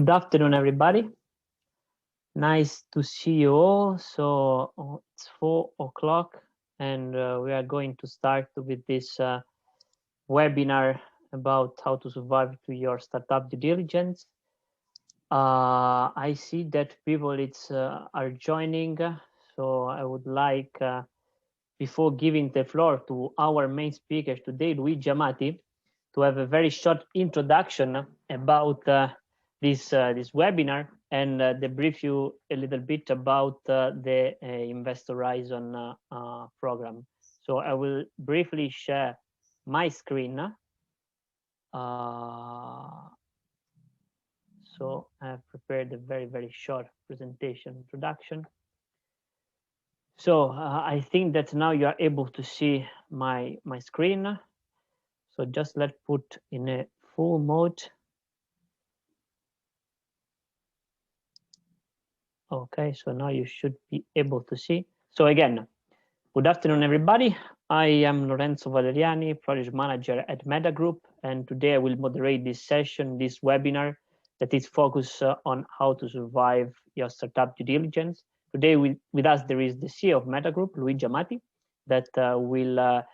Good afternoon, everybody. Nice to see you all. So it's 4 o'clock, and we are going to start with this webinar about how to survive to your startup due diligence. I see that people are joining, so I would like, before giving the floor to our main speaker today, Luigi Amati, to have a very short introduction about this webinar and debrief you a little bit about the Investor Horizon program. So I will briefly share my screen. So I have prepared a very short presentation introduction. So I think that now you are able to see my screen. So just let's put in a full mode. Okay, so now you should be able to see. So again, good afternoon, everybody. I am Lorenzo Valeriani, project manager at Meta Group, and today I will moderate this session, this webinar that is focused on how to survive your startup due diligence. Today with us there is the CEO of Meta Group, Luigi Amati, that will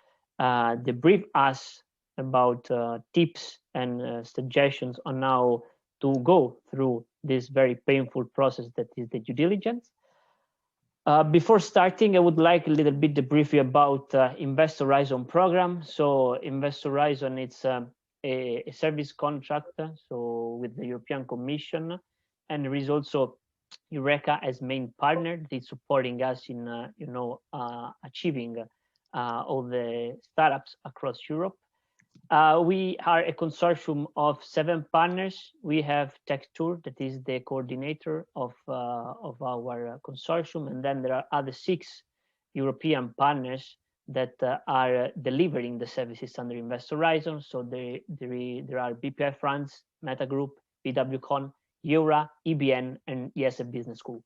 debrief us about tips and suggestions on how to go through this very painful process that is the due diligence. Before starting, I would like a little bit to brief you about Investor Horizon program. So Investor Horizon, it's a service contract, so with the European Commission, and there is also Eureka as main partner that is supporting us in achieving all the startups across Europe. We are a consortium of 7 partners. We have TechTour, that is the coordinator of our consortium, and then there are other 6 European partners that are delivering the services under Investor Horizon. So there are BPI France, Meta Group, PWCon, Eura, EBN, and ESF Business School.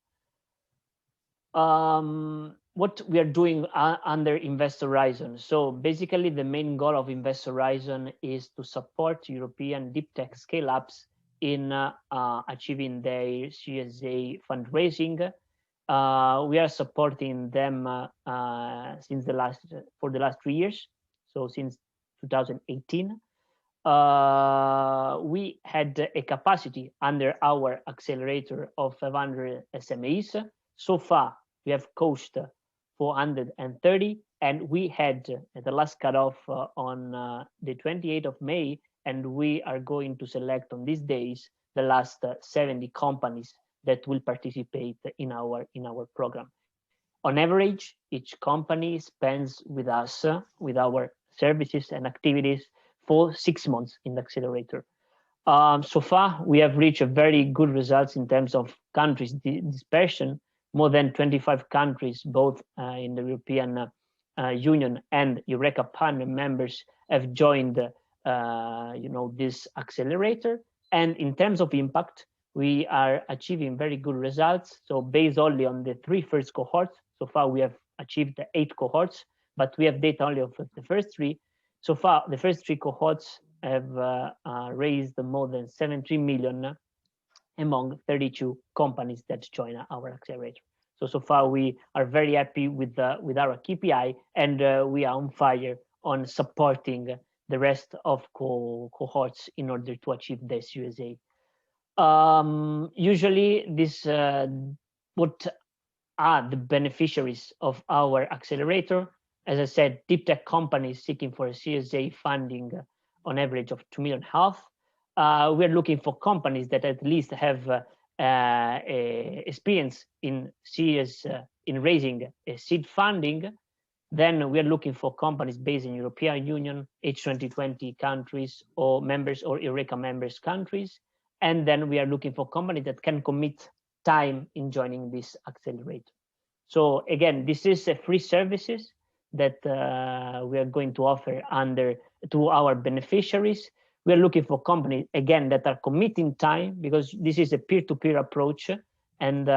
What we are doing under Investor Horizon. So basically the main goal of Investor Horizon is to support European deep tech scale-ups in achieving their Series A fundraising. We are supporting them for the last 3 years, so since 2018. We had a capacity under our accelerator of 500 SMEs. So far, we have coached 430, and we had the last cutoff on the 28th of May, and we are going to select on these days the last 70 companies that will participate in our program. On average, each company spends with us, with our services and activities, for 6 months in the accelerator. So far, we have reached a very good results in terms of countries dispersion. More than 25 countries, both in the European Union and Eureka partner members, have joined this accelerator. And in terms of impact, we are achieving very good results. So based only on the 3 first cohorts, so far we have achieved 8 cohorts, but we have data only of the first 3. So far, the first 3 cohorts have raised more than 73 million among 32 companies that join our accelerator. So far we are very happy with our KPI, and we are on fire on supporting the rest of cohorts in order to achieve the Series A. Usually, what are the beneficiaries of our accelerator? As I said, deep tech companies seeking for a Series A funding on average of 2.5 million. We're looking for companies that at least have experience in raising a seed funding. Then we are looking for companies based in European Union, H2020 countries, or members or Eureka members countries. And then we are looking for companies that can commit time in joining this accelerator. So again, this is a free services that we are going to offer to our beneficiaries. We are looking for companies, again, that are committing time, because this is a peer-to-peer approach. And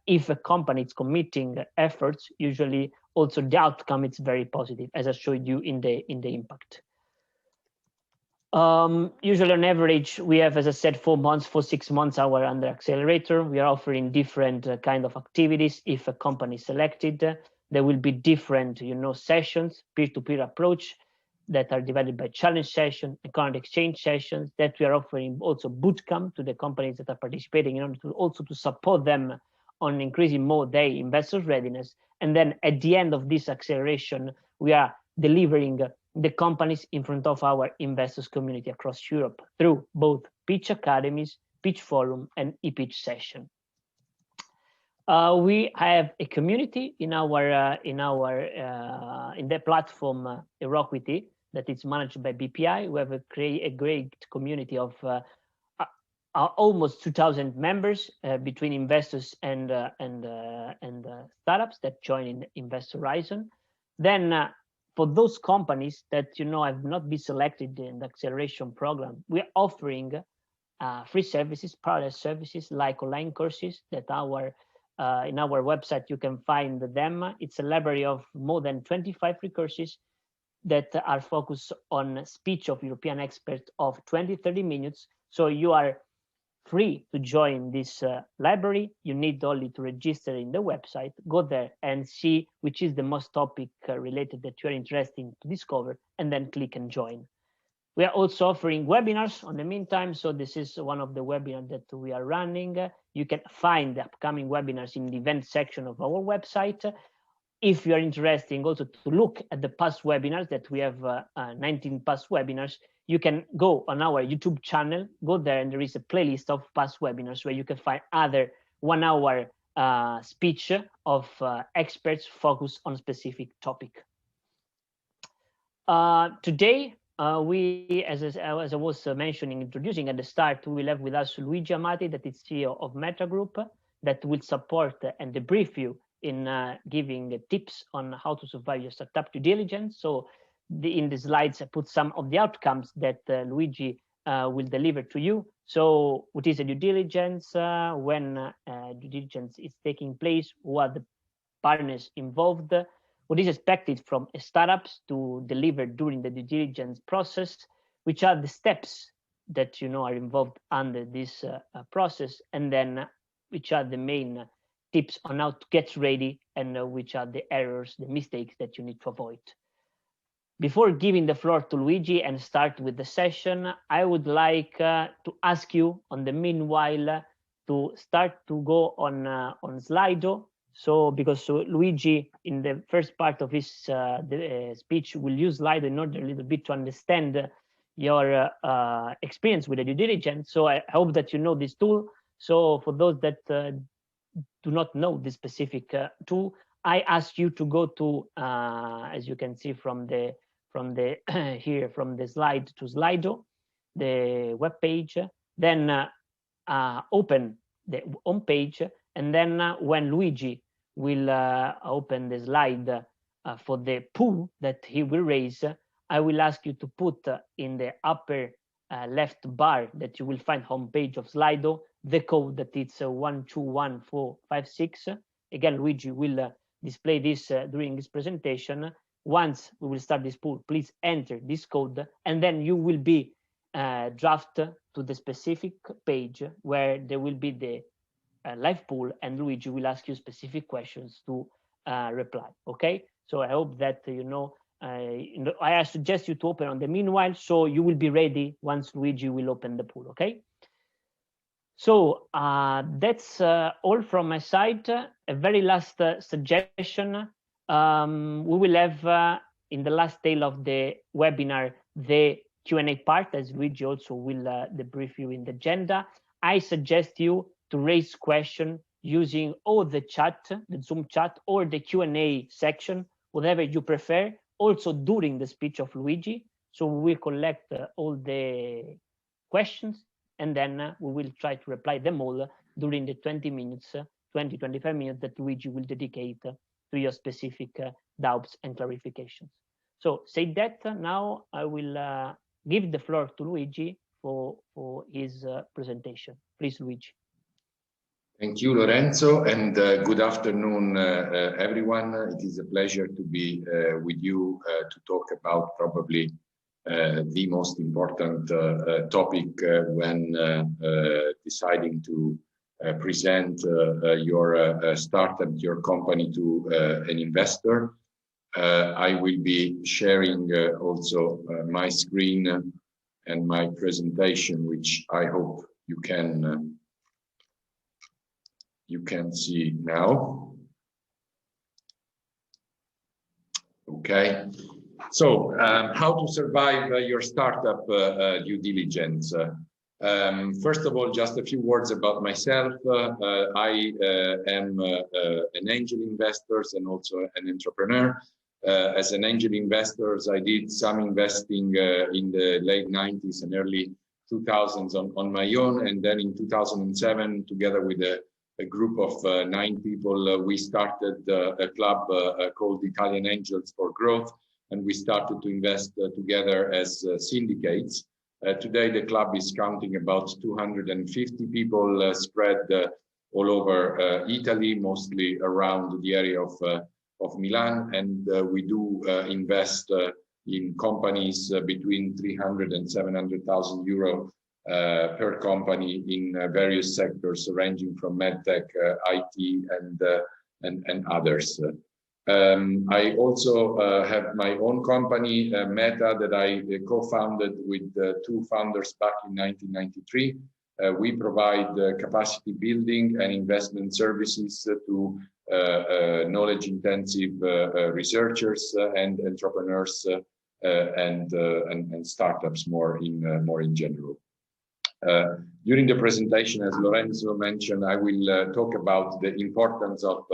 if a company is committing efforts, usually also the outcome is very positive, as I showed you in the impact. Usually on average, we have, as I said, 4 months, 6 months our under accelerator. We are offering different kind of activities. If a company is selected, there will be different, sessions, peer-to-peer approach that are divided by challenge session, account exchange sessions that we are offering also bootcamp to the companies that are participating in order to also to support them on increasing more their investors' readiness. And then at the end of this acceleration, we are delivering the companies in front of our investors community across Europe through both pitch academies, pitch forum, and e-pitch session. We have a community in the platform Eroquity that is managed by BPI. We have a great community of almost 2,000 members between investors and startups that join in Invest Horizon. Then for those companies that have not been selected in the acceleration program, we're offering free services, parallel services like online courses that in our website you can find them. It's a library of more than 25 free courses that are focused on speech of European experts of 20-30 minutes. So you are free to join this library. You need only to register in the website, go there and see which is the most topic related that you're interested to discover, and then click and join. We are also offering webinars on the meantime. So this is one of the webinars that we are running. You can find the upcoming webinars in the event section of our website. If you are interested also to look at the past webinars that we have 19 past webinars, you can go on our YouTube channel, go there, and there is a playlist of past webinars where you can find other 1 hour speech of experts focused on specific topic. Today, we, as I was mentioning, introducing at the start, we will have with us Luigi Amati, that is CEO of Meta Group, that will support and debrief you in giving tips on how to survive your startup due diligence. So in the slides, I put some of the outcomes that Luigi will deliver to you. So what is a due diligence? When due diligence is taking place? Who are the partners involved? What is expected from startups to deliver during the due diligence process? Which are the steps that are involved under this process? And then which are the main tips on how to get ready, and which are the errors, the mistakes that you need to avoid. Before giving the floor to Luigi and start with the session, I would like to ask you on the meanwhile to start to go on Slido. So because Luigi in the first part of his speech will use Slido in order a little bit to understand your experience with the due diligence. So I hope that you know this tool. So for those that do not know this specific tool, I ask you to go to, as you can see from the here from the slide to Slido, the web page, then open the home page, and then when Luigi will open the slide for the pool that he will raise, I will ask you to put in the upper left bar that you will find homepage of Slido the code that it's 121456. Again, Luigi will display this during his presentation. Once we will start this pool, please enter this code, and then you will be drafted to the specific page where there will be the live pool, and Luigi will ask you specific questions to reply. Okay, so I hope that I suggest you to open on the meanwhile, so you will be ready once Luigi will open the pool. Okay. So that's all from my side. A very last suggestion. We will have in the last tail of the webinar the Q&A part, as Luigi also will debrief you in the agenda. I suggest you to raise question using or the chat, the Zoom chat, or the Q&A section, whatever you prefer, also during the speech of Luigi. So we will collect all the questions, and then we will try to reply them all during the 20-25 minutes that Luigi will dedicate to your specific doubts and clarifications. So say that, now I will give the floor to Luigi for his presentation. Please, Luigi. Thank you, Lorenzo, and good afternoon, everyone. It is a pleasure to be with you to talk about probably the most important topic when deciding to present your startup, your company to an investor. I will be sharing also my screen and my presentation, which I hope you can see now. Okay. So, how to survive your startup due diligence? First of all, just a few words about myself. I am an angel investor and also an entrepreneur. As an angel investor, I did some investing in the late 90s and early 2000s on my own. And then in 2007, together with a group of 9 people, we started a club called Italian Angels for Growth. And we started to invest together as syndicates. Today, the club is counting about 250 people spread all over Italy, mostly around the area of Milan. And we do invest in companies between 300 and 700,000 euro per company in various sectors, ranging from medtech, IT, and others. I also have my own company, Meta, that I co-founded with 2 founders back in 1993. We provide capacity building and investment services to knowledge-intensive researchers and entrepreneurs and startups more in general. During the presentation, as Lorenzo mentioned, I will talk about the importance of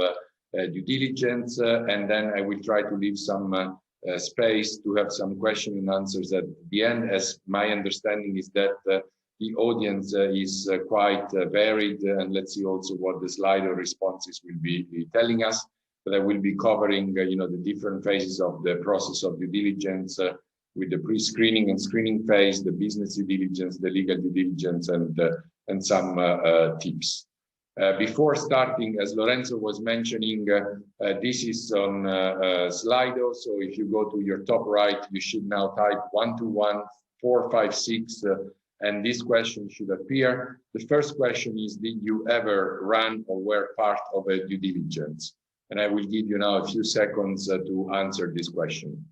due diligence, and then I will try to leave some space to have some questions and answers at the end, as my understanding is that the audience is quite varied, and let's see also what the Slido responses will be telling us. But I will be covering, the different phases of the process of due diligence, with the pre-screening and screening phase, the business due diligence, the legal due diligence, and some tips. Before starting, as Lorenzo was mentioning, this is on Slido. So if you go to your top right, you should now type 121456, and this question should appear. The first question is, did you ever run or were part of a due diligence? And I will give you now a few seconds to answer this question.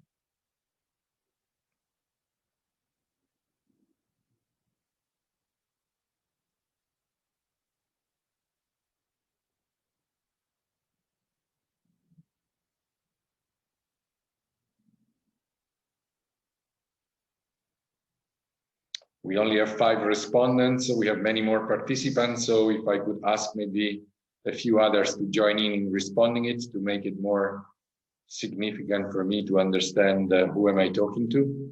We only have 5 respondents, so we have many more participants. So if I could ask maybe a few others to join in responding it to make it more significant for me to understand who am I talking to.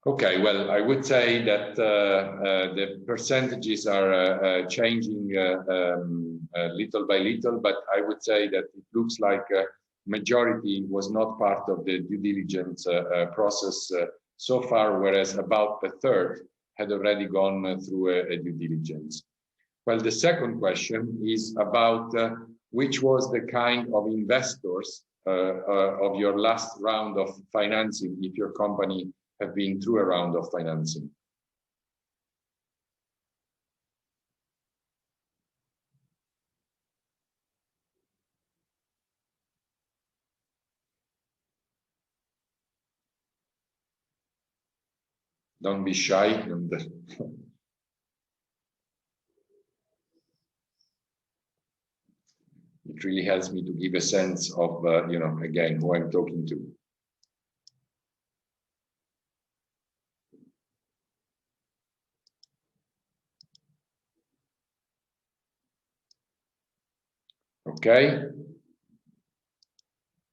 Okay, well, I would say that the percentages are changing little by little, but I would say that it looks like a majority was not part of the due diligence process so far, whereas about a third had already gone through a due diligence. Well, the second question is about which was the kind of investors of your last round of financing, if your company have been through a round of financing. Don't be shy. It really helps me to give a sense of, again, who I'm talking to. Okay.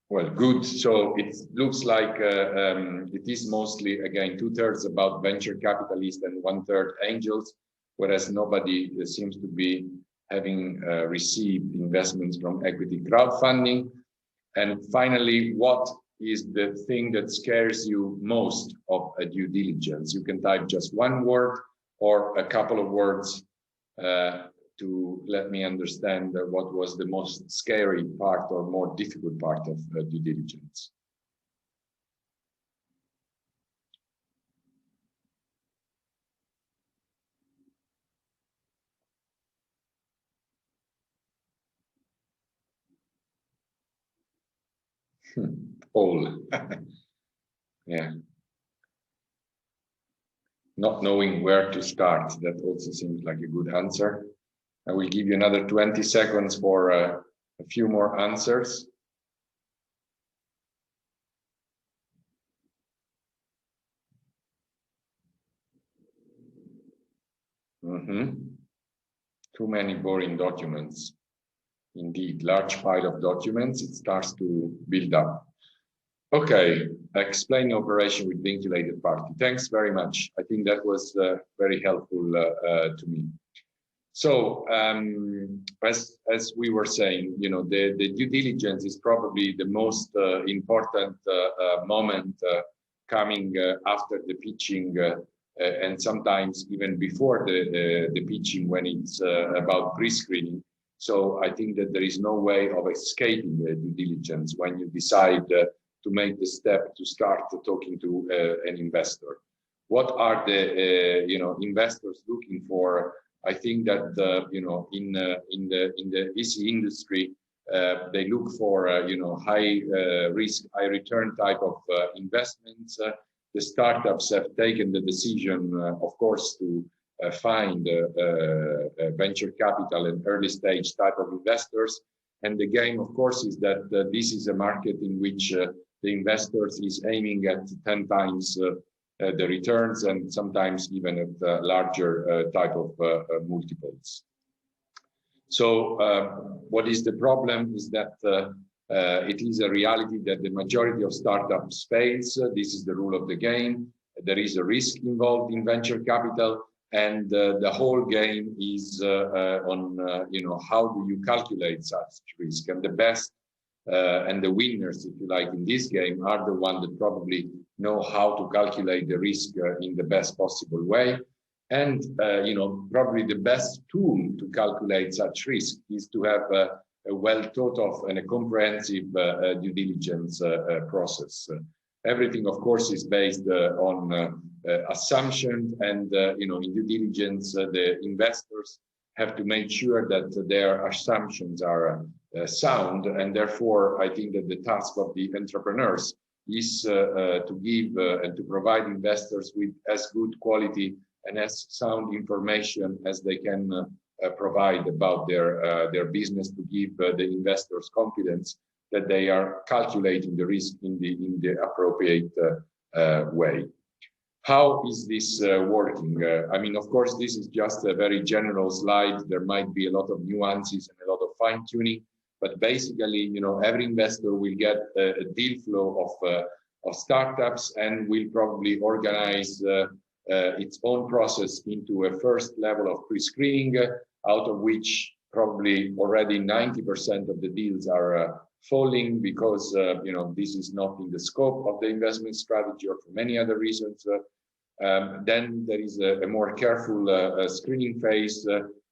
Well, good. So it looks like it is mostly, again, 2/3 about venture capitalists and 1/3 angels, whereas nobody seems to be having received investments from equity crowdfunding. And finally, what is the thing that scares you most of a due diligence? You can type just one word or a couple of words to let me understand what was the most scary part or more difficult part of due diligence. All. Yeah. Not knowing where to start, that also seems like a good answer. I will give you another 20 seconds for a few more answers. Too many boring documents. Indeed, large pile of documents, it starts to build up. Okay, explain operation with vinculated party. Thanks very much. I think that was very helpful to me. So as we were saying, you know, the due diligence is probably the most important moment coming after the pitching and sometimes even before the pitching when it's about pre-screening. So I think that there is no way of escaping the due diligence when you decide to make the step to start talking to an investor. What are the you know, investors looking for? I think that you know, in the VC industry, they look for you know, high risk, high return type of investments. The startups have taken the decision, of course, to find venture capital and early stage type of investors. And the game, of course, is that this is a market in which the investors is aiming at 10 times the returns and sometimes even at larger type of multiples. So what is the problem is that it is a reality that the majority of startups fails. This is the rule of the game. There is a risk involved in venture capital, and the whole game is on you know, how do you calculate such risk? And the best and the winners, if you like, in this game are the ones that probably know how to calculate the risk in the best possible way. And you know, probably the best tool to calculate such risk is to have a well thought of and a comprehensive due diligence process. Everything, of course, is based on assumptions, and you know, in due diligence, the investors have to make sure that their assumptions are sound, and therefore, I think that the task of the entrepreneurs is to give and to provide investors with as good quality and as sound information as they can provide about their business, to give the investors confidence that they are calculating the risk in the appropriate way. How is this working? I mean, of course, this is just a very general slide. There might be a lot of nuances and a lot of fine tuning, but basically, you know, every investor will get a deal flow of startups and will probably organize its own process into a first level of pre-screening, out of which probably already 90% of the deals are falling because you know, this is not in the scope of the investment strategy or for many other reasons. Then there is a more careful screening phase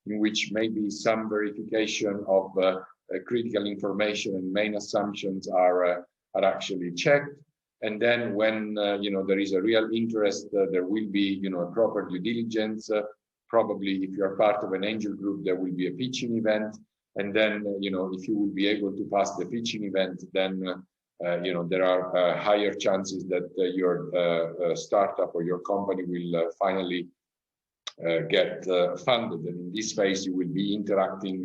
in which maybe some verification of critical information and main assumptions are actually checked. And then when you know, there is a real interest, there will be, you know, a proper due diligence. Probably if you are part of an angel group, there will be a pitching event. And then, you know, if you will be able to pass the pitching event, then, you know, there are higher chances that your startup or your company will finally get funded. And in this phase, you will be interacting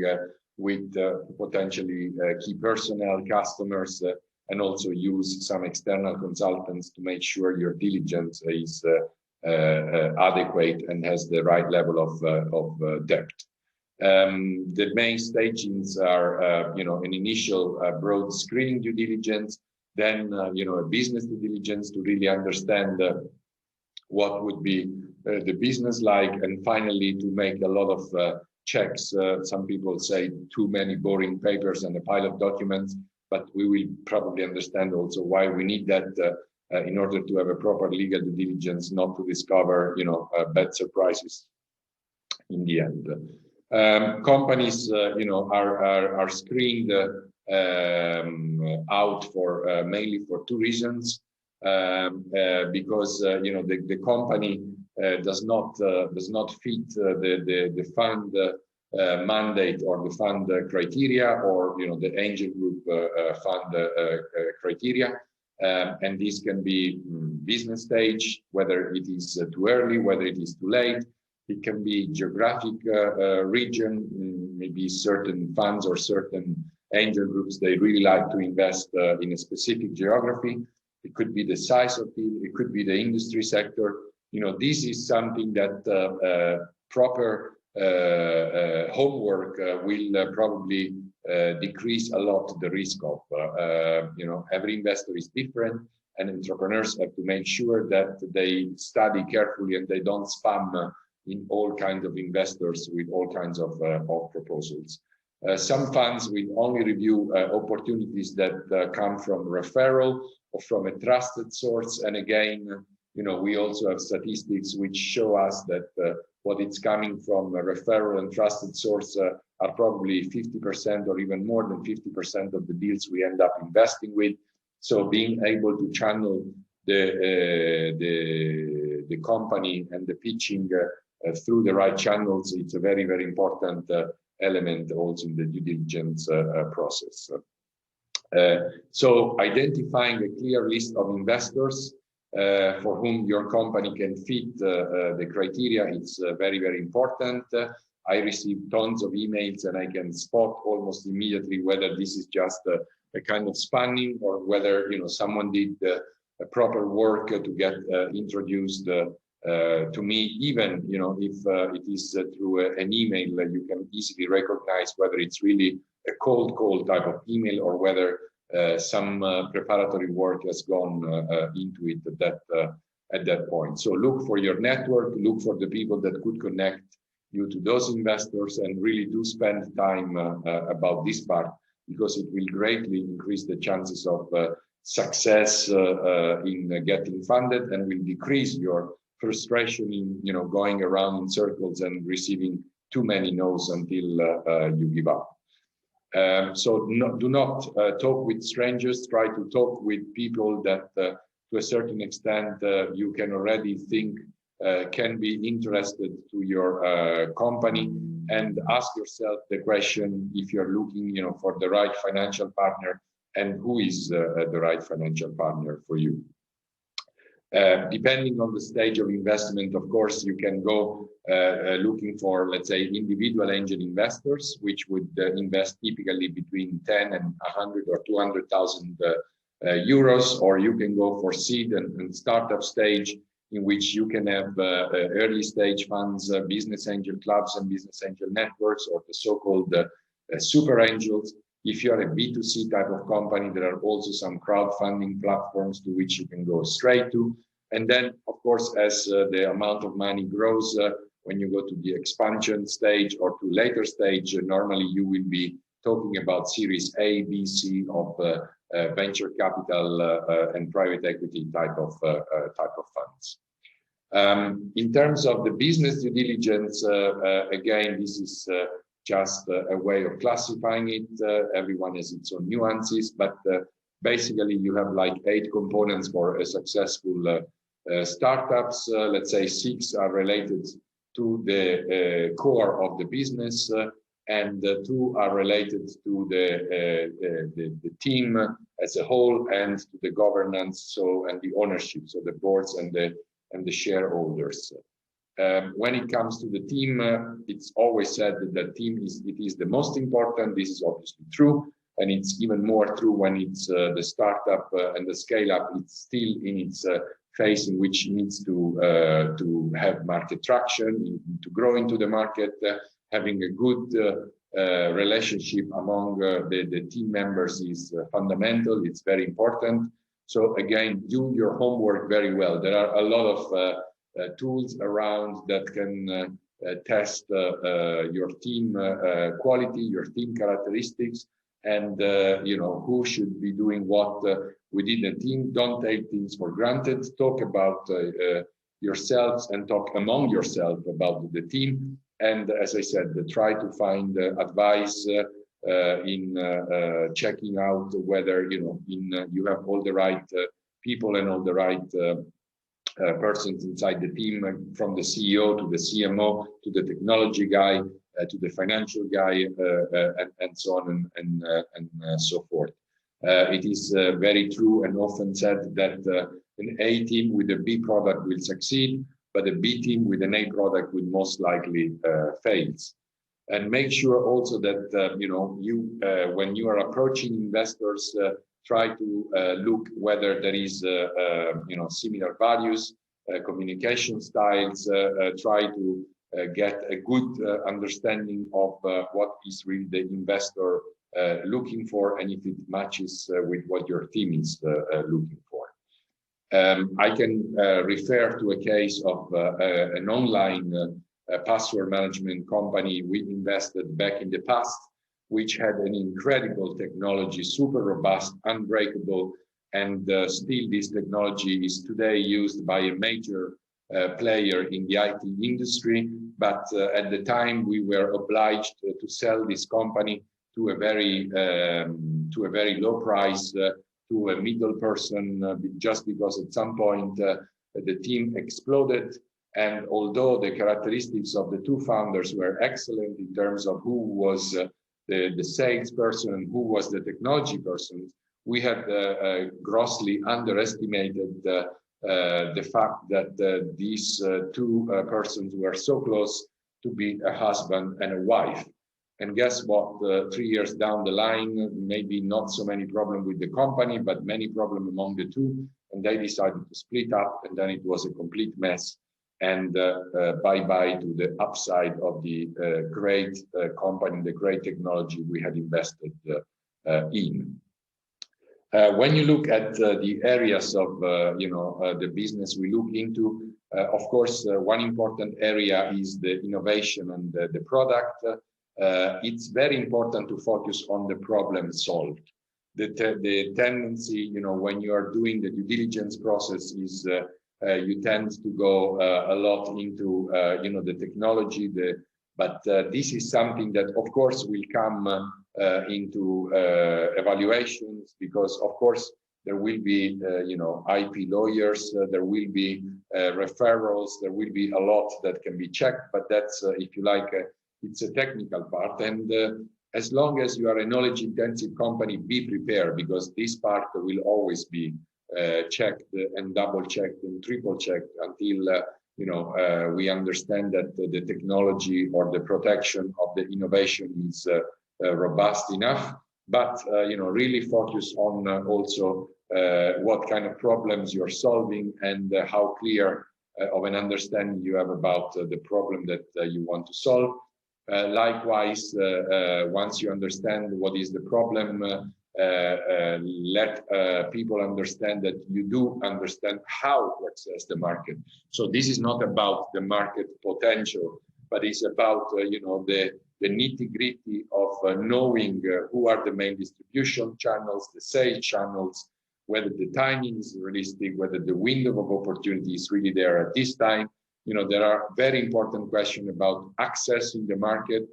with potentially key personnel, customers, and also use some external consultants to make sure your diligence is adequate and has the right level of depth. The main stagings are, you know, an initial broad screening due diligence, then, you know, a business due diligence to really understand what would be the business like, and finally to make a lot of checks. Some people say too many boring papers and a pile of documents, but we will probably understand also why we need that in order to have a proper legal due diligence, not to discover, you know, bad surprises in the end. Companies, are screened out for mainly for two reasons. Because the company does not fit the fund mandate or the fund criteria, or the angel group fund criteria, and this can be business stage, whether it is too early, whether it is too late. It can be geographic region, maybe certain funds or certain angel groups, they really like to invest in a specific geography. It could be the size of deal, it could be the industry sector. This is something that proper homework will probably decrease a lot the risk of. Every investor is different, and entrepreneurs have to make sure that they study carefully and they don't spam in all kinds of investors with all kinds of proposals. Some funds will only review opportunities that come from referral or from a trusted source. And again, we also have statistics which show us that what it's coming from a referral and trusted source are probably 50% or even more than 50% of the deals we end up investing with. So being able to channel the company and the pitching through the right channels, it's a very, very important element also in the due diligence process. So identifying a clear list of investors for whom your company can fit the criteria, it's very, very important. I receive tons of emails and I can spot almost immediately whether this is just a kind of spamming or whether someone did a proper work to get introduced to me. Even if it is through an email, you can easily recognize whether it's really a cold call type of email or whether some preparatory work has gone into it at that point. So look for your network, look for the people that could connect you to those investors, and really do spend time about this part, because it will greatly increase the chances of success in getting funded, and will decrease your frustration in going around in circles and receiving too many no's until you give up. So do not talk with strangers. Try to talk with people that to a certain extent you can already think can be interested to your company, and ask yourself the question if you're looking for the right financial partner, and who is the right financial partner for you. Depending on the stage of investment, of course, you can go looking for, let's say, individual angel investors, which would invest typically between 10 and 100 or 200,000 euros, or you can go for seed and startup stage, in which you can have early stage funds, business angel clubs and business angel networks, or the so-called super angels. If you are a B2C type of company, there are also some crowdfunding platforms to which you can go straight to. And then, of course, as the amount of money grows, when you go to the expansion stage or to later stage, normally you will be talking about Series A, B, C of venture capital and private equity type of funds. In terms of the business due diligence, again, this is just a way of classifying it. Everyone has its own nuances, but basically you have like 8 components for a successful startups. Let's say 6 are related to the core of the business, and 2 are related to the team as a whole, and to the governance, and the ownership, so the boards and the shareholders. When it comes to the team, it's always said that the team is the most important. This is obviously true, and it's even more true when it's the startup and the scale up. It's still in its phase in which it needs to have market traction, to grow into the market. Having a good relationship among the team members is fundamental. It's very important. So again, do your homework very well. There are a lot of tools around that can test your team quality, your team characteristics, and who should be doing what within the team. Don't take things for granted. Talk about yourselves and talk among yourselves about the team. And as I said, try to find advice in checking out whether you have all the right people and all the right persons inside the team, from the CEO to the CMO to the technology guy to the financial guy and so on and so forth. It is very true and often said that an A team with a B product will succeed, but a B team with an A product will most likely fail. And make sure also that when you are approaching investors, try to look whether there is similar values, communication styles. Try to get a good understanding of what is really the investor looking for, and if it matches with what your team is looking for. I can refer to a case of an online password management company we invested back in the past, which had an incredible technology, super robust, unbreakable, and still this technology is today used by a major player in the IT industry. But at the time we were obliged to sell this company to a very low price to a middle person, just because at some point the team exploded. And although the characteristics of the two founders were excellent in terms of who was the salesperson and who was the technology person, we had grossly underestimated the fact that these two persons were so close to be a husband and a wife. And guess what? 3 years down the line, maybe not so many problems with the company, but many problems among the two. And they decided to split up, and then it was a complete mess. And bye-bye to the upside of the great company, the great technology we had invested in. When you look at the areas of the business we look into, of course, one important area is the innovation and the product. It's very important to focus on the problem solved. The tendency, when you are doing the due diligence process is you tend to go a lot into the technology, but this is something that of course will come into evaluations, because of course there will be IP lawyers, there will be referrals, there will be a lot that can be checked, but that's if you like it's a technical part. And as long as you are a knowledge intensive company, be prepared, because this part will always be checked and double checked and triple checked until we understand that the technology or the protection of the innovation is robust enough. But really focus on also what kind of problems you're solving and how clear of an understanding you have about the problem that you want to solve. Likewise, once you understand what is the problem, let people understand that you do understand how to access the market. So this is not about the market potential, but it's about the nitty-gritty of knowing who are the main distribution channels, the sales channels, whether the timing is realistic, whether the window of opportunity is really there at this time. There are very important questions about accessing the market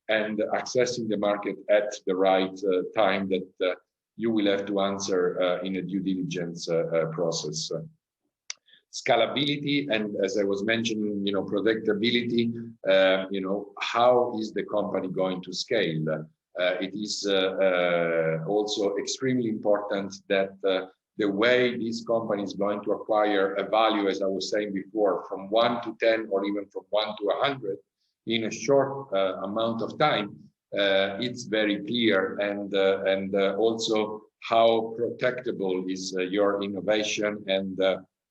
and accessing the market at the right time that you will have to answer in a due diligence process. Scalability, and as I was mentioning, predictability, how is the company going to scale? It is also extremely important that the way this company is going to acquire a value, as I was saying before, from 1 to 10 or even from 1 to 100 in a short amount of time, it's very clear, and also how protectable is your innovation, and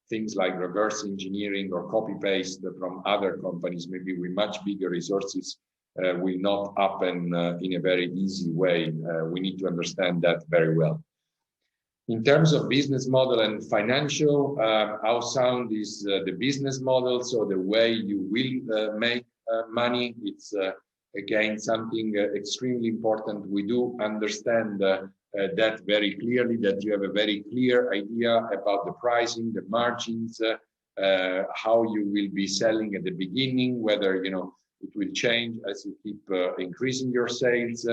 things like reverse engineering or copy paste from other companies, maybe with much bigger resources, will not happen in a very easy way. We need to understand that very well. In terms of business model and financial, how sound is the business model? So the way you will make money, it's again something extremely important. We do understand that very clearly, that you have a very clear idea about the pricing, the margins, how you will be selling at the beginning, whether It will change as you keep increasing your sales,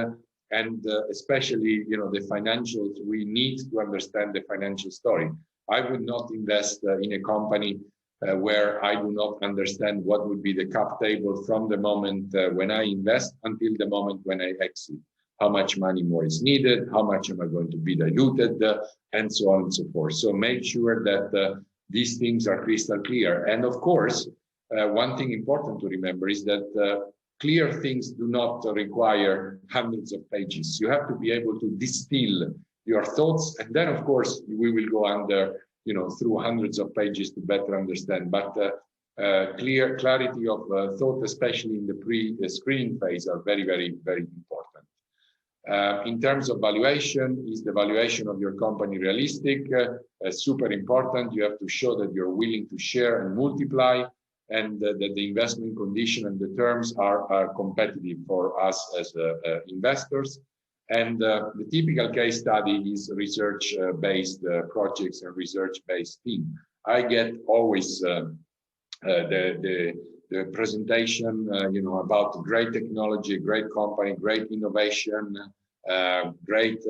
and especially, the financials. We need to understand the financial story. I would not invest in a company where I do not understand what would be the cap table from the moment when I invest until the moment when I exit. How much money more is needed? How much am I going to be diluted? And so on and so forth. So make sure that these things are crystal clear. And of course, one thing important to remember is that clear things do not require hundreds of pages. You have to be able to distill your thoughts, and then of course we will go under, through hundreds of pages to better understand. But clarity of thought, especially in the pre-screening phase, are very, very, very important. In terms of valuation, is the valuation of your company realistic? Super important. You have to show that you're willing to share and multiply, and that the investment condition and the terms are competitive for us as investors. And the typical case study is research-based projects and research-based team. I get always the presentation, about great technology, great company, great innovation, great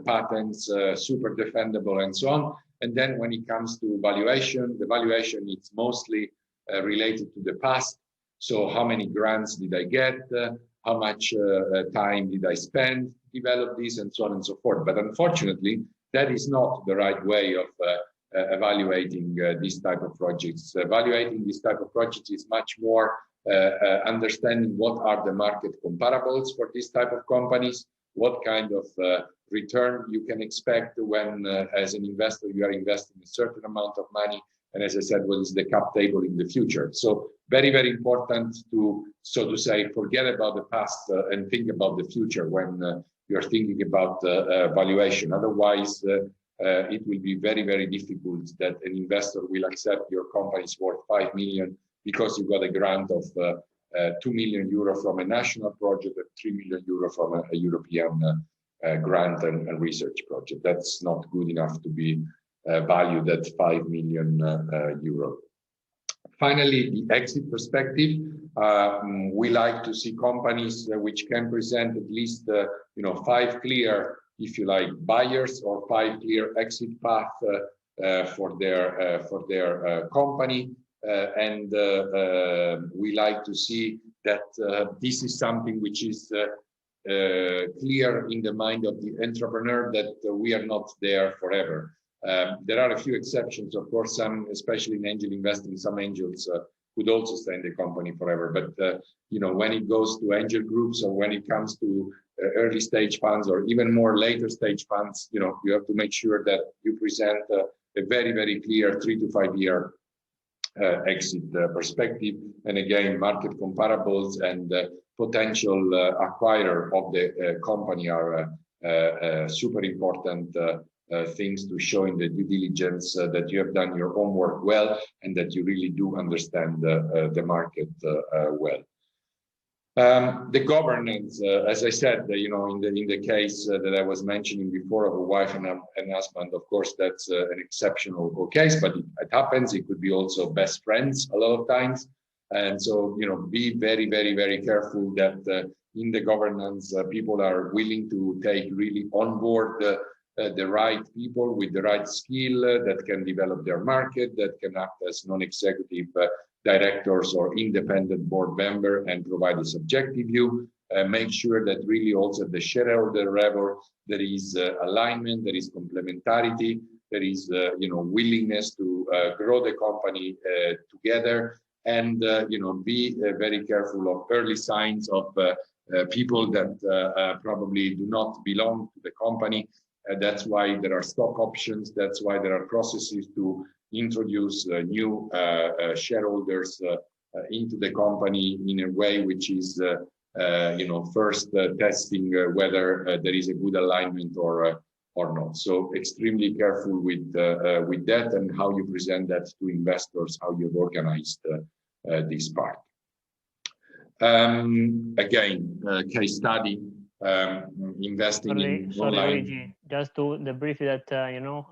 patents, super defendable, and so on. And then when it comes to valuation, the valuation is mostly related to the past. So how many grants did I get? How much time did I spend to develop this, and so on and so forth. But unfortunately, that is not the right way of evaluating this type of projects. Evaluating this type of projects is much more understanding what are the market comparables for this type of companies, what kind of return you can expect when, as an investor, you are investing a certain amount of money. And as I said, what is the cap table in the future? So very, very important to, so to say, forget about the past and think about the future when you're thinking about valuation. Otherwise, it will be very, very difficult that an investor will accept your company is worth 5 million because you got a grant of 2 million euro from a national project and 3 million euro from a European grant and research project. That's not good enough to be valued at 5 million euro. Finally, the exit perspective. We like to see companies which can present at least 5 clear, if you like, buyers or 5 clear exit path for their company. And we like to see that this is something which is clear in the mind of the entrepreneur, that we are not there forever. There are a few exceptions, of course, some, especially in angel investing, some angels could also stay in the company forever. But, when it goes to angel groups, or when it comes to early stage funds, or even more later stage funds, you have to make sure that you present a very, very clear 3 to 5 year exit perspective. And again, market comparables and potential acquirer of the company are super important things to show in the due diligence that you have done your homework well, and that you really do understand the market well. The governance, as I said, in the case that I was mentioning before of a wife and husband, of course, that's an exceptional case, but it happens. It could be also best friends a lot of times. And so, be very, very, very careful that in the governance, people are willing to take really on board the right people with the right skill that can develop their market, that can act as non-executive directors or independent board member and provide a subjective view. Make sure that really also at the shareholder level there is alignment, there is complementarity, there is willingness to grow the company together, and be very careful of early signs of people that probably do not belong to the company. That's why there are stock options. That's why there are processes to introduce new shareholders into the company in a way which is, first testing whether there is a good alignment or not. So extremely careful with that and how you present that to investors, how you've organized this part. Again, case study. Investing in online. Luigi, just to debrief that,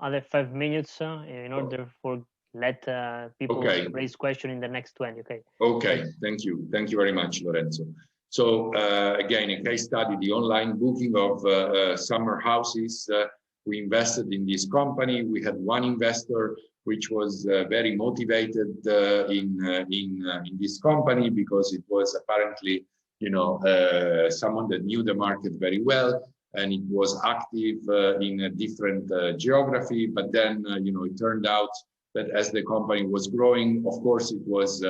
other 5 minutes in order for let people raise question in the next 20. Okay, thank you very much, Lorenzo. So again, a case study, the online booking of summer houses. We invested in this company. We had one investor which was very motivated in this company because it was apparently, someone that knew the market very well, and it was active in a different geography. But then, it turned out that as the company was growing, of course, it was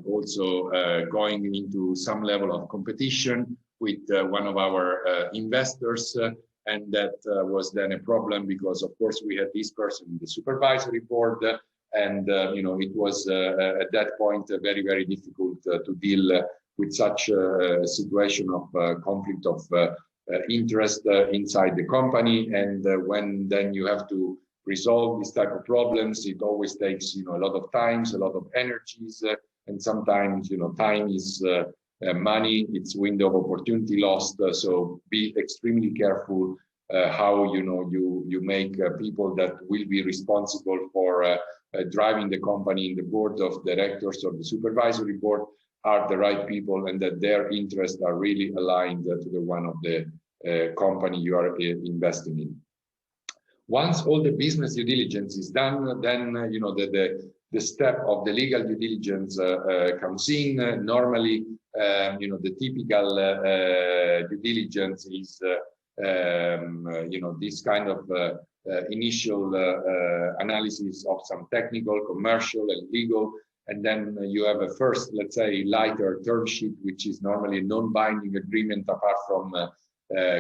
also going into some level of competition with one of our investors. And that was then a problem because, of course, we had this person in the supervisory board. And, it was at that point very, very difficult to deal with such a situation of conflict of interest inside the company. And when then you have to resolve this type of problems, it always takes, a lot of times, a lot of energies. And sometimes, time is money, it's window of opportunity lost. So be extremely careful how you make people that will be responsible for driving the company in the board of directors or the supervisory board are the right people, and that their interests are really aligned to the one of the company you are investing in. Once all the business due diligence is done, then the step of the legal due diligence comes in. Normally, the typical due diligence is this kind of initial analysis of some technical, commercial, and legal, and then you have a first, let's say, lighter term sheet, which is normally a non-binding agreement apart from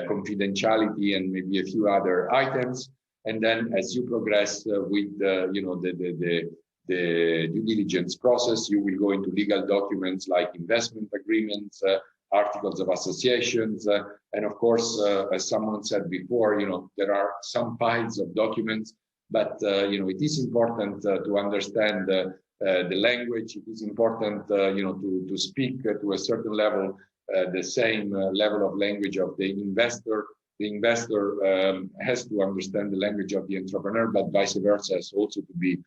confidentiality and maybe a few other items. And then as you progress with the due diligence process, you will go into legal documents like investment agreements, articles of associations, and of course, as someone said before, there are some piles of documents, but it is important to understand the language. It is important, to speak to a certain level, the same level of language of the investor. The investor has to understand the language of the entrepreneur, but vice versa has also to be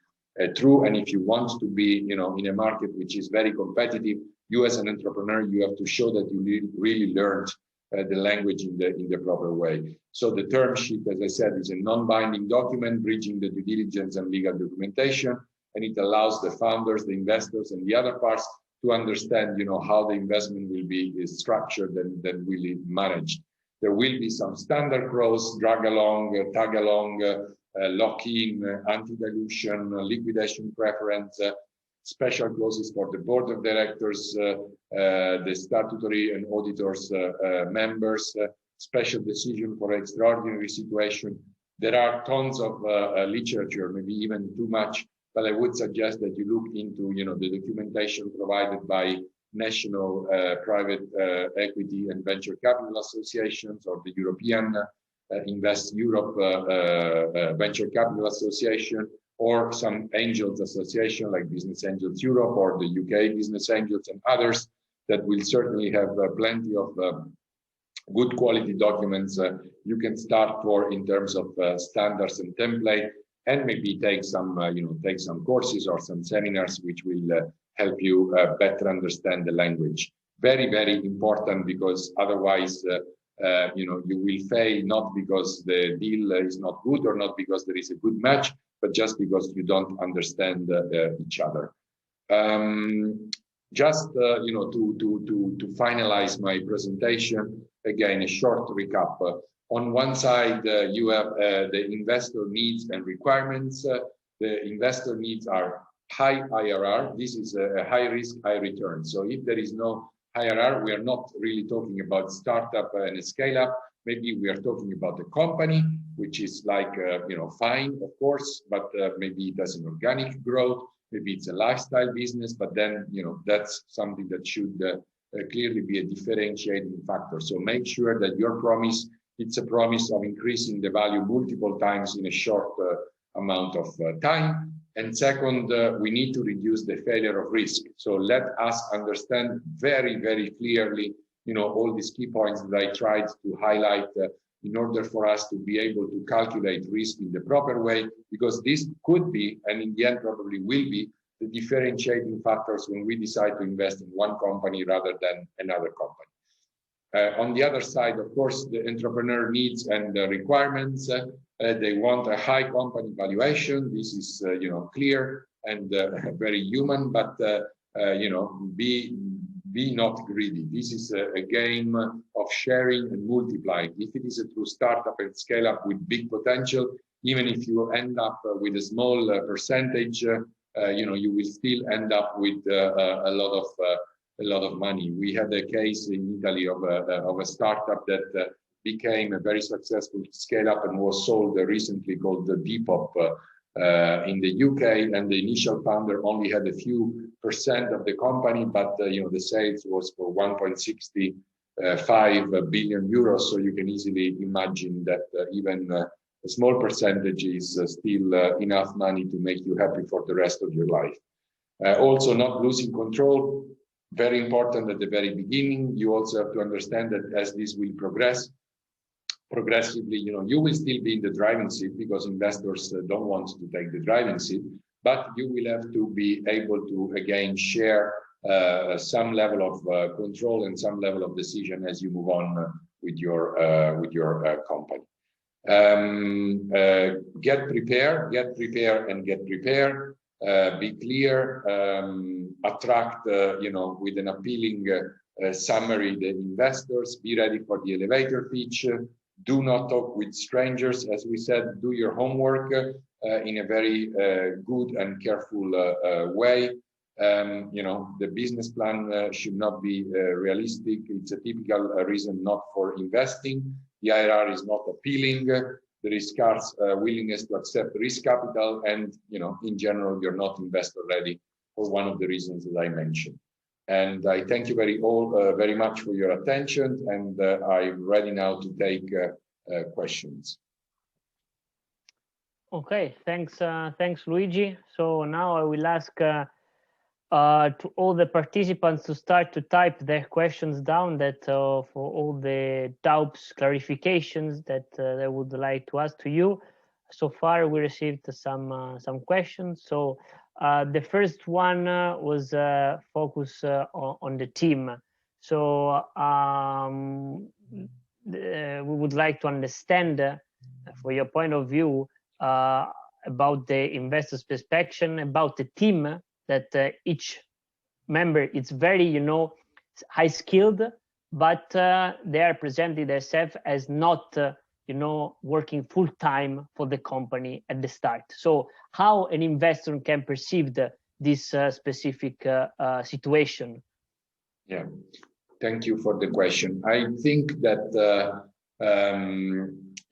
true. And if you want to be, in a market which is very competitive, you as an entrepreneur, you have to show that you really learned the language in the proper way. So the term sheet, as I said, is a non-binding document bridging the due diligence and legal documentation, and it allows the founders, the investors, and the other parts to understand, how the investment will be structured and then really managed. There will be some standard clause, drag along, tag along, lock-in, anti-dilution, liquidation preference, special clauses for the board of directors, the statutory and auditors members, special decision for extraordinary situation. There are tons of literature, maybe even too much, but I would suggest that you look into, the documentation provided by national private equity and venture capital associations, or the European Invest Europe Venture Capital Association, or some angels association like Business Angels Europe or the UK Business Angels and others that will certainly have plenty of good quality documents you can start for in terms of standards and template, and maybe take some courses or some seminars which will help you better understand the language. Very, very important, because otherwise you will fail, not because the deal is not good or not because there is a good match, but just because you don't understand each other. Just to finalize my presentation, again, a short recap. On one side, you have the investor needs and requirements. The investor needs are high IRR. This is a high risk, high return. So if there is no IRR, we are not really talking about startup and a scale up. Maybe we are talking about a company, which is like, fine, of course, but maybe it has an organic growth. Maybe it's a lifestyle business, but then, that's something that should clearly be a differentiating factor. So make sure that your promise, it's a promise of increasing the value multiple times in a short amount of time. And second, we need to reduce the failure of risk. So let us understand very, very clearly, all these key points that I tried to highlight, in order for us to be able to calculate risk in the proper way, because this could be, and in the end probably will be, the differentiating factors when we decide to invest in one company rather than another company. On the other side, of course, the entrepreneur needs and requirements. They want a high company valuation. This is, clear and very human, but be not greedy. This is a game of sharing and multiplying. If it is a true startup and scale up with big potential, even if you end up with a small percentage, you will still end up with a lot of money. We had a case in Italy of a startup that became a very successful scale up and was sold recently, called the Depop in the UK, and the initial founder only had a few % of the company, but the sales was for 1.65 billion euros. So you can easily imagine that even a small percentage is still enough money to make you happy for the rest of your life. Also, not losing control, very important at the very beginning. You also have to understand that as this will progress, progressively, you will still be in the driving seat, because investors don't want to take the driving seat, but you will have to be able to again share some level of control and some level of decision as you move on with your company. Get prepared, and get prepared. Be clear, attract, with an appealing summary the investors. Be ready for the elevator pitch. Do not talk with strangers. As we said, do your homework in a very good and careful way. The business plan should not be realistic. It's a typical reason not for investing. The IRR is not appealing. There is scarce willingness to accept risk capital, and in general, you're not investor ready for one of the reasons that I mentioned. And I thank you very much for your attention, and I'm ready now to take questions. Okay, thanks, Luigi. So now I will ask to all the participants to start to type their questions down, that for all the doubts, clarifications that they would like to ask to you. So far, we received some questions. So the first one was focus on the team. So we would like to understand, for your point of view, about the investor's perspective, about the team, that each member is very, high skilled, but they are presenting themselves as not, working full time for the company at the start. So how an investor can perceive this specific situation? Yeah, thank you for the question. I think that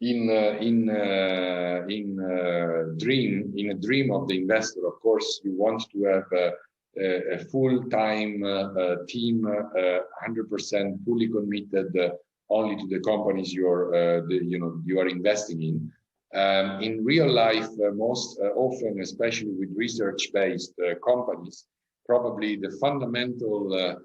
in a dream of the investor, of course, you want to have a full-time team, 100% fully committed only to the companies you are investing in. In real life, most often, especially with research-based companies, probably the fundamental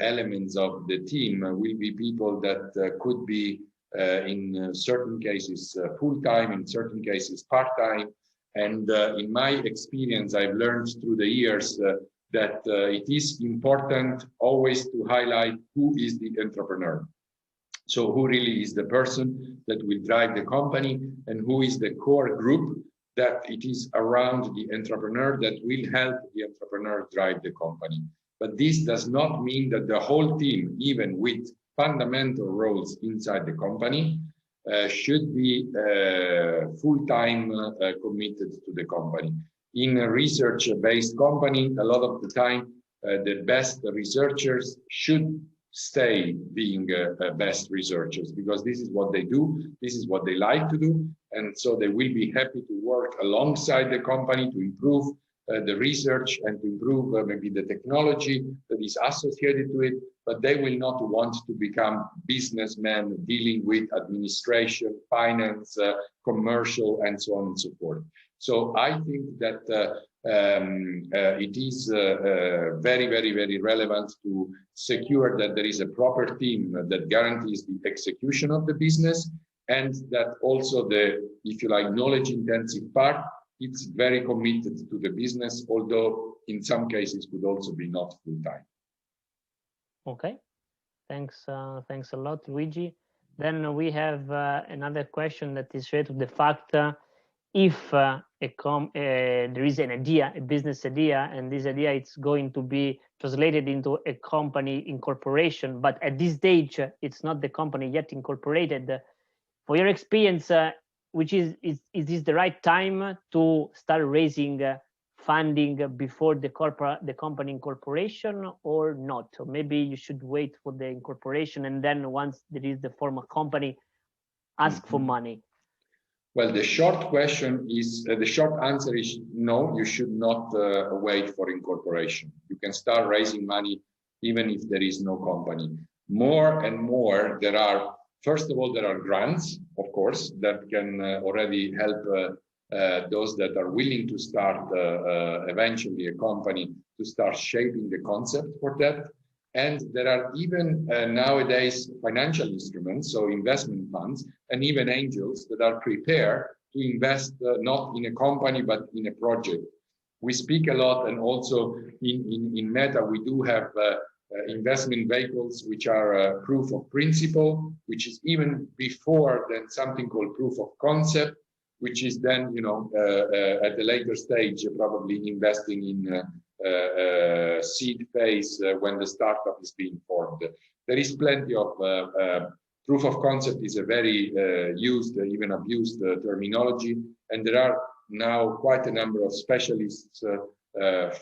elements of the team will be people that could be in certain cases full-time, in certain cases part-time. And in my experience, I've learned through the years that it is important always to highlight who is the entrepreneur. So who really is the person that will drive the company, and who is the core group that it is around the entrepreneur that will help the entrepreneur drive the company. But this does not mean that the whole team, even with fundamental roles inside the company, should be full-time committed to the company. In a research-based company, a lot of the time, the best researchers should stay being best researchers, because this is what they do, this is what they like to do, and so they will be happy to work alongside the company to improve the research and to improve maybe the technology that is associated to it, but they will not want to become businessmen dealing with administration, finance, commercial, and so on and so forth. So I think that it is very, very, very relevant to secure that there is a proper team that guarantees the execution of the business, and that also the, if you like, knowledge intensive part, it's very committed to the business, although in some cases could also be not full time. Okay, thanks a lot, Luigi. Then we have another question that is related to the fact if there is an idea, a business idea, and this idea is going to be translated into a company incorporation, but at this stage it's not the company yet incorporated. For your experience, which is this the right time to start raising funding before the company incorporation or not? Or maybe you should wait for the incorporation and then once there is the formal company, ask for money. Well, the short question is, the short answer is no, you should not wait for incorporation. You can start raising money even if there is no company. More and more, first of all, there are grants, of course, that can already help those that are willing to start eventually a company to start shaping the concept for that. And there are even nowadays financial instruments, so investment funds, and even angels that are prepared to invest not in a company, but in a project. We speak a lot, and also in Meta, we do have investment vehicles which are proof of principle, which is even before then something called proof of concept, which is then, at a later stage, probably investing in seed phase when the startup is being formed. There is plenty of proof of concept is a very used, even abused terminology, and there are now quite a number of specialists,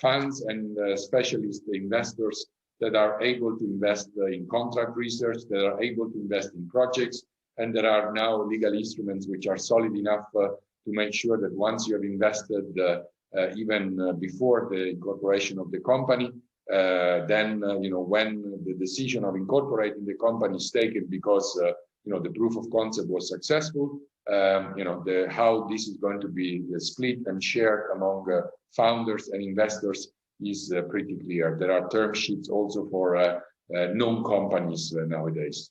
funds and specialist investors that are able to invest in contract research, that are able to invest in projects, and there are now legal instruments which are solid enough to make sure that once you have invested even before the incorporation of the company, then when the decision of incorporating the company is taken because the proof of concept was successful, how this is going to be split and shared among founders and investors is pretty clear. There are term sheets also for known companies nowadays.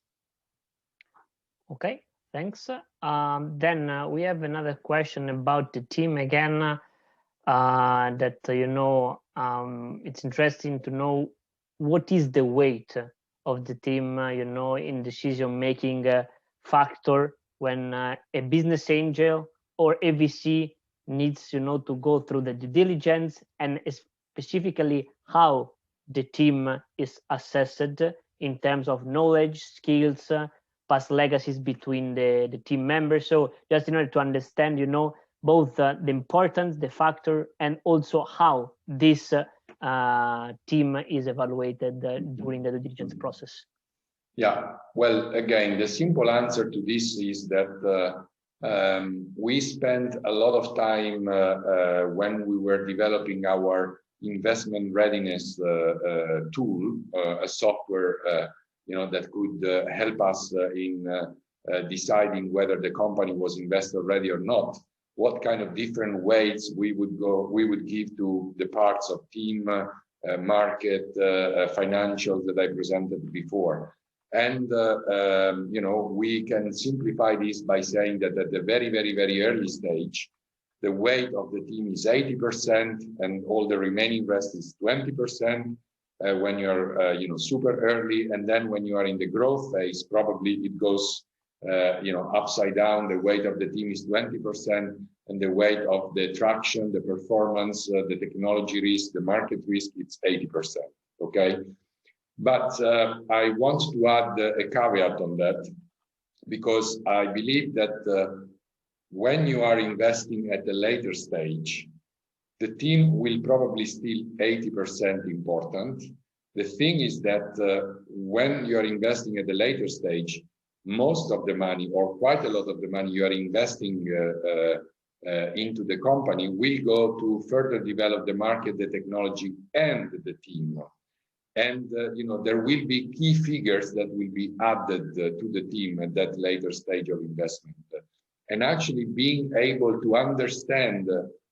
Okay, thanks. Then we have another question about the team again. That it's interesting to know what is the weight of the team, in decision-making factor when a business angel or a VC needs, to go through the due diligence, and specifically how the team is assessed in terms of knowledge, skills, past legacies between the team members. So just in order to understand, both the importance, the factor, and also how this team is evaluated during the due diligence process. Yeah, well, again, the simple answer to this is that we spent a lot of time when we were developing our investment readiness tool, a software that could help us in deciding whether the company was investor ready or not, what kind of different weights we would give to the parts of team, market, financials that I presented before. And we can simplify this by saying that at the very, very, very early stage, the weight of the team is 80%, and all the remaining rest is 20%. When you're super early, and then when you are in the growth phase, probably it goes upside down. The weight of the team is 20%, and the weight of the traction, the performance, the technology risk, the market risk, it's 80%. Okay, but I want to add a caveat on that, because I believe that when you are investing at a later stage, the team will probably still 80% important. The thing is that when you are investing at a later stage, most of the money, or quite a lot of the money you are investing into the company, will go to further develop the market, the technology, and the team. And there will be key figures that will be added to the team at that later stage of investment. And actually being able to understand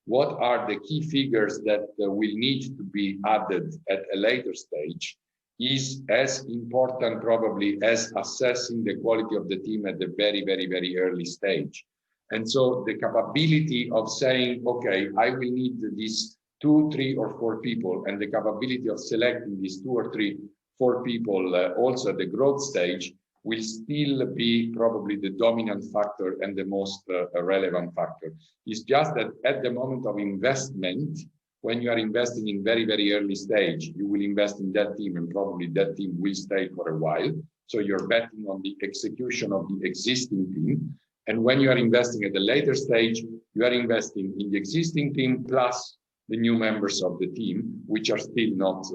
what are the key figures that will need to be added at a later stage is as important probably as assessing the quality of the team at the very, very, very early stage. And so the capability of saying, okay, I will need these 2, 3, or 4 people, and the capability of selecting these 2 or 3, 4 people also at the growth stage will still be probably the dominant factor and the most relevant factor. It's just that at the moment of investment, when you are investing in very, very early stage, you will invest in that team and probably that team will stay for a while. So you're betting on the execution of the existing team. And when you are investing at the later stage, you are investing in the existing team plus the new members of the team, which are still not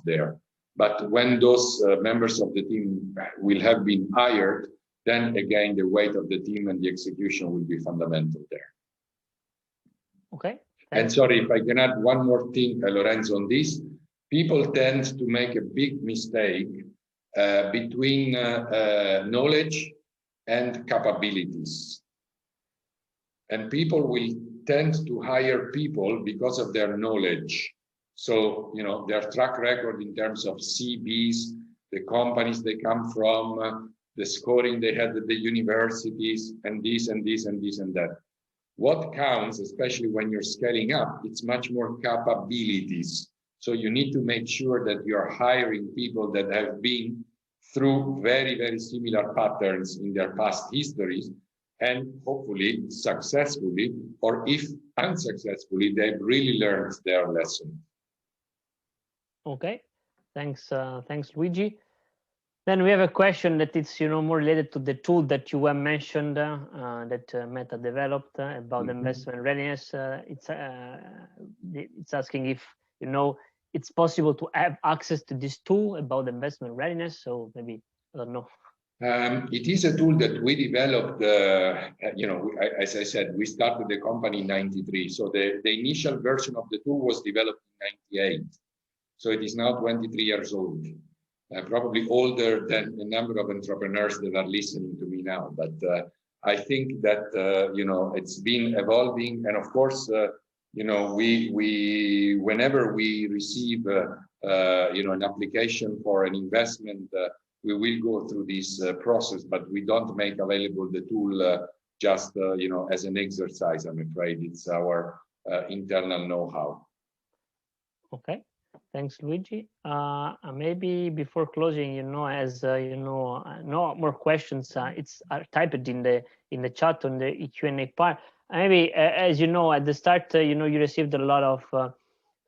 there. But when those members of the team will have been hired, then again, the weight of the team and the execution will be fundamental there. Okay. And sorry, if I can add one more thing, Lorenzo, on this. People tend to make a big mistake between knowledge and capabilities. And people will tend to hire people because of their knowledge. So, you know, their track record in terms of CVs, the companies they come from, the scoring they had at the universities, and this and this and this and that. What counts, especially when you're scaling up, it's much more capabilities. So you need to make sure that you're hiring people that have been through very, very similar patterns in their past histories, and hopefully successfully, or if unsuccessfully, they've really learned their lesson. Okay, thanks, thanks, Luigi. Then we have a question that it's more related to the tool that you have mentioned that Meta developed about investment readiness. It's asking if it's possible to have access to this tool about investment readiness. So maybe I don't know. It is a tool that we developed. As I said, we started the company in '93. So the initial version of the tool was developed in '98. So it is now 23 years old. Probably older than a number of entrepreneurs that are listening to me now. But I think that, it's been evolving. And of course, we whenever we receive, an application for an investment, we will go through this process, but we don't make available the tool just, as an exercise, I'm afraid. It's our internal know-how. Okay. Thanks, Luigi. Maybe before closing, as no more questions. It's typed in the chat on the Q&A part. Maybe as you know, at the start, you received a lot of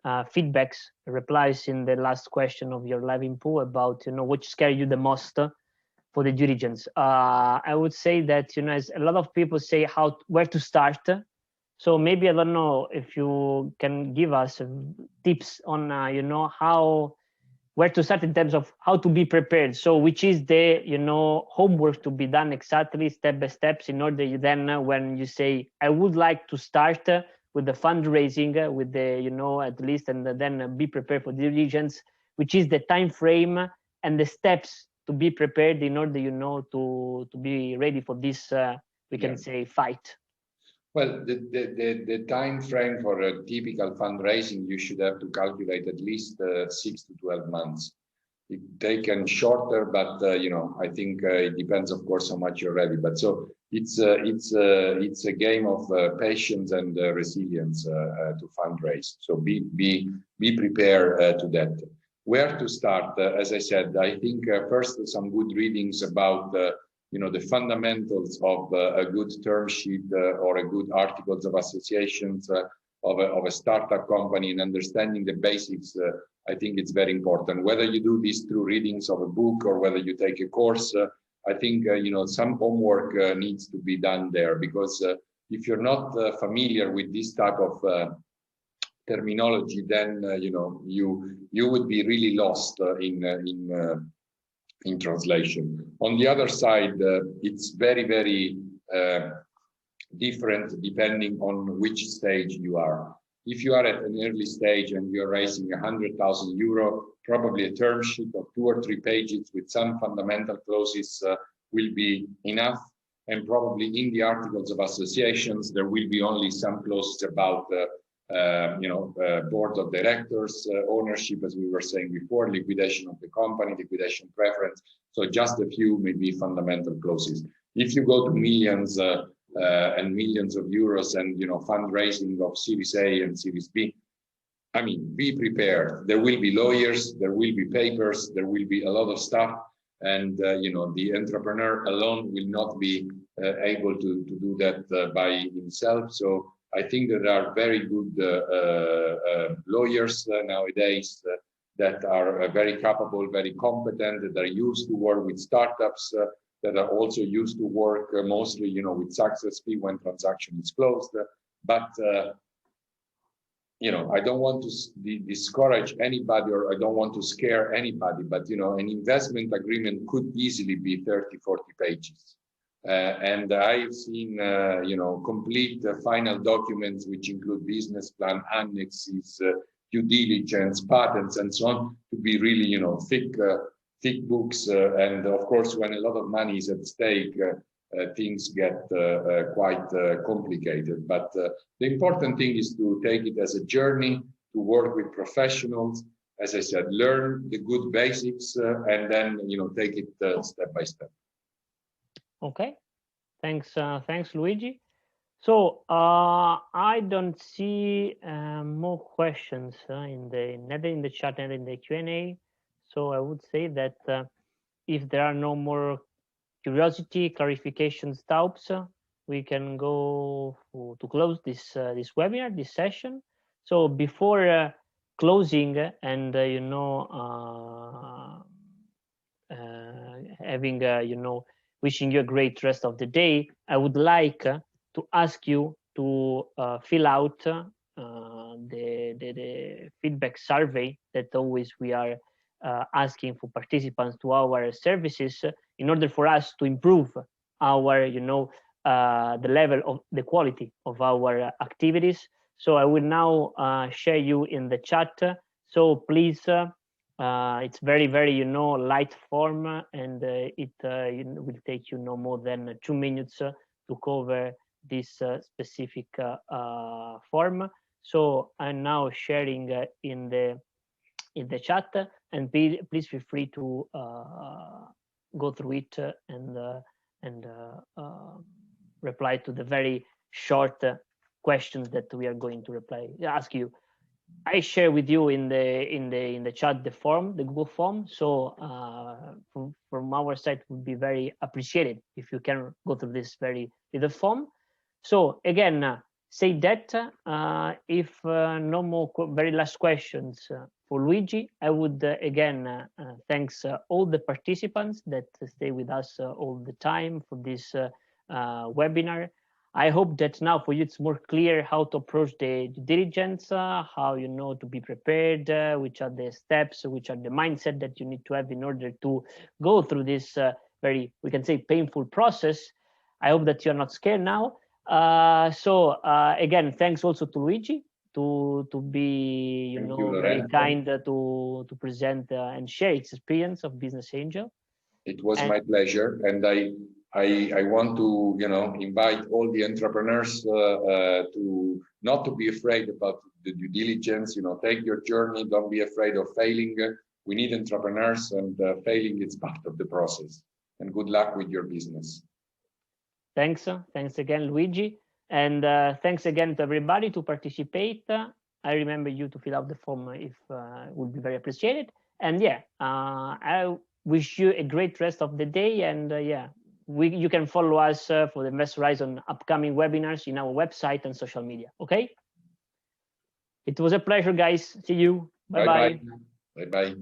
feedbacks, replies in the last question of your live input about which scared you the most for the diligence. I would say that as a lot of people say where to start. So maybe I don't know if you can give us tips on where to start in terms of how to be prepared. So which is the homework to be done exactly step by steps in order then when you say I would like to start with the fundraising with the at least, and then be prepared for diligence, which is the time frame and the steps to be prepared in order to be ready for this we can say fight. Well, the time frame for a typical fundraising, you should have to calculate at least 6 to 12 months. It taken shorter, but I think it depends, of course, how much you're ready. But so it's a game of patience and resilience to fundraise. So be prepared to that. Where to start? As I said, I think first some good readings about the fundamentals of a good term sheet or a good articles of associations of a startup company, and understanding the basics. I think it's very important. Whether you do this through readings of a book or whether you take a course, I think some homework needs to be done there, because if you're not familiar with this type of terminology, then you would be really lost in translation. On the other side, it's very, very different depending on which stage you are. If you are at an early stage and you're raising 100,000 euro, probably a term sheet of 2 or 3 pages with some fundamental clauses will be enough. And probably in the articles of associations, there will be only some clauses about board of directors, ownership, as we were saying before, liquidation of the company, liquidation preference. So just a few maybe fundamental clauses. If you go to millions and millions of euros and fundraising of Series A and Series B, I mean, be prepared. There will be lawyers, there will be papers, there will be a lot of stuff, and the entrepreneur alone will not be able to do that by himself. So I think that there are very good lawyers nowadays that are very capable, very competent, that are used to work with startups, that are also used to work mostly, with success fee when transaction is closed. But I don't want to discourage anybody, or I don't want to scare anybody, but an investment agreement could easily be 30, 40 pages. And I've seen, complete final documents, which include business plan, annexes, due diligence, patents, and so on, to be really, thick books. And of course, when a lot of money is at stake, things get quite complicated. But the important thing is to take it as a journey, to work with professionals. As I said, learn the good basics, and then take it step by step. Okay, thanks, Luigi. So I don't see more questions neither in the chat and in the Q&A. So I would say that if there are no more curiosity, clarifications, doubts, we can go to close this webinar, this session. So before closing and having wishing you a great rest of the day, I would like to ask you to fill out the feedback survey that always we are asking for participants to our services, in order for us to improve our, the level of the quality of our activities. So I will now share you in the chat. So please, it's very, very, light form, and it will take you no more than 2 minutes to cover this specific form. So I'm now sharing in the chat, and please feel free to go through it and reply to the very short questions that we are going to ask you. I share with you in the chat the form, the Google form. So from our side, would be very appreciated if you can go through this very little form. So again, say that if no more very last questions for Luigi, I would again thanks all the participants that stay with us all the time for this webinar. I hope that now for you it's more clear how to approach the due diligence, how to be prepared, which are the steps, which are the mindset that you need to have in order to go through this very, we can say, painful process. I hope that you're not scared now. So again, thanks also to Luigi to be very kind to present and share its experience of Business Angel. It was my pleasure, and I want to invite all the entrepreneurs to not to be afraid about the due diligence. Take your journey. Don't be afraid of failing. We need entrepreneurs, and failing is part of the process. And good luck with your business. Thanks again, Luigi, and thanks again to everybody to participate. I remember you to fill out the form if it would be very appreciated. And yeah, I wish you a great rest of the day. And you can follow us for the Investor Horizon upcoming webinars in our website and social media. Okay. It was a pleasure, guys. See you. Bye bye. Bye bye.